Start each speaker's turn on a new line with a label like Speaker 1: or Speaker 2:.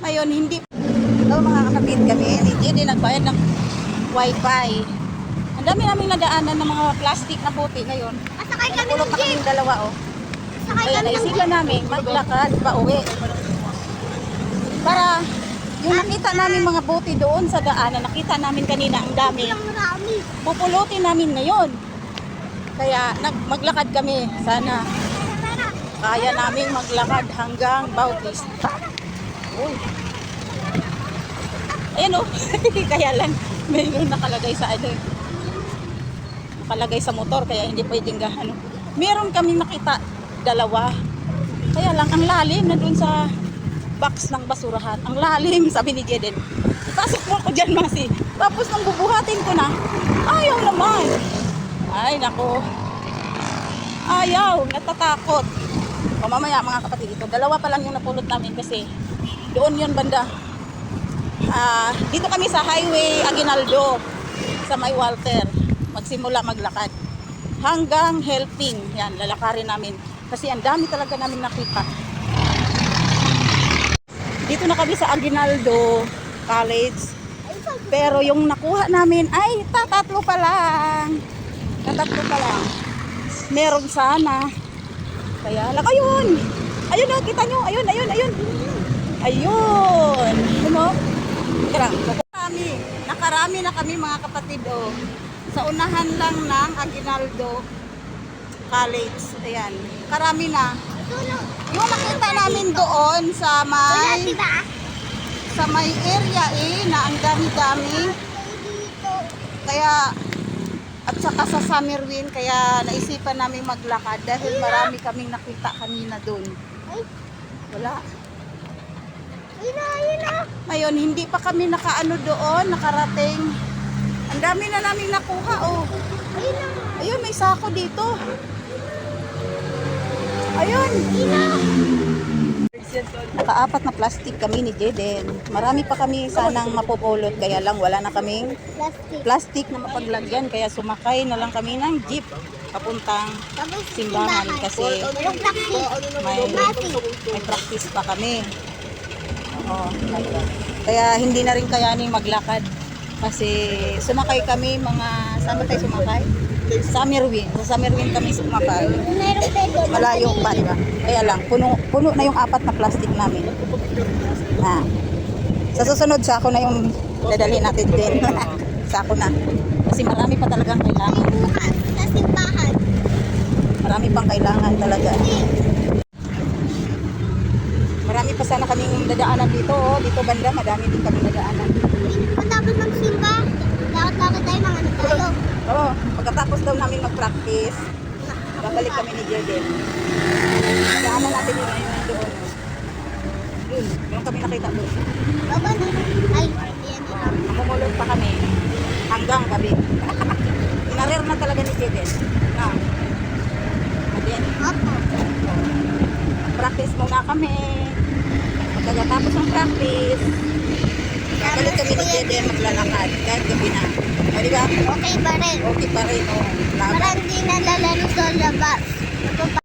Speaker 1: Ngayon, hindi. Ito mga kapatid kami, hindi nagbayad ng wifi. Ang dami namin nadaanan ng mga plastic na puti ngayon.
Speaker 2: Sakay kami
Speaker 1: Pulot
Speaker 2: ng
Speaker 1: pa
Speaker 2: jeep.
Speaker 1: kaming dalawa, oh.
Speaker 2: Sakay
Speaker 1: Kaya
Speaker 2: kami ng
Speaker 1: naisipan namin maglakad pa uwi. Para yung nakita namin mga buti doon sa daanan, nakita namin kanina ang dami.
Speaker 2: marami.
Speaker 1: Pupulutin namin ngayon. Kaya maglakad kami. Sana kaya namin maglakad hanggang Bautista. Uy. Ayan oh. Kaya lang mayroon nakalagay sa ano. Nakalagay sa motor kaya hindi pwedeng ano. Meron kaming nakita dalawa. Kaya lang ang lalim na dun sa box ng basurahan. Ang lalim, sabi ni Jeden. Pasok mo ako dyan, Masi. Tapos nang bubuhatin ko na, ayaw naman. Ay, nako. Ayaw, natatakot. O mamaya mga kapatid, ito dalawa pa lang yung napulot namin kasi doon yun banda. Dito kami sa highway Aguinaldo sa May Walter. Magsimula maglakad. Hanggang helping. Yan, lalakarin namin. Kasi ang dami talaga namin nakita. Dito na kami sa Aguinaldo College. Pero yung nakuha namin ay tatatlo pa lang. Tatatlo pa lang. Meron sana. Kaya lang, ayun. Ayun na, kita nyo. Ayun, ayun, ayun. Ayun. Ano? Nakarami na kami mga kapatid. Oh. Sa unahan lang ng Aguinaldo College. Ayan. Karami na. Yung nakita namin doon sa may area na ang dami-dami. Kaya at saka sa Summerwind kaya naisipan namin maglakad dahil marami kaming nakita kanina doon. Wala. Ngayon hindi pa kami nakaano doon, nakarating. Ang dami na namin nakuha oh. Ayun, may sako dito. Ayun. Nakaapat na plastic kami ni Jeden. Marami pa kami sanang mapupulot kaya lang wala na kaming plastic na mapaglagyan kaya sumakay na lang kami ng jeep papuntang simbahan kasi may practice pa kami. Oo. Kaya hindi na rin kayaning maglakad kasi sumakay kami mga saan ba tayo sumakay? Summerwind. Sa Summerwind kami sumakay. Malayo pa, diba? Kaya lang, puno na yung 4 na plastic namin. Sa susunod, sako na yung dadalhin natin din. Sako na. Kasi marami pa talagang kailangan. Marami pang kailangan talaga. Marami pa sana kaming dadaanan dito. Oh. Dito banda, madami din kami dadaanan.
Speaker 2: Matapos magsimba, lakad-lakad tayo ng ano tayo.
Speaker 1: Oo, pagkatapos daw namin mag-practice, babalik kami ni Jeden. Daanan natin yung ngayon doon. Doon kami nakita doon.
Speaker 2: Ay, yan ito.
Speaker 1: Mamumulot pa kami hanggang gabi. Inarir na talaga ni Jeden. Ayan. Practice muna kami. Pagkatapos ng practice, babalik kami ni Jeden maglalakad kahit gabi na. O, diba?
Speaker 2: Okay pa rin.
Speaker 1: Okay pa rin. O,
Speaker 2: Parang hindi na lalaro sa labas.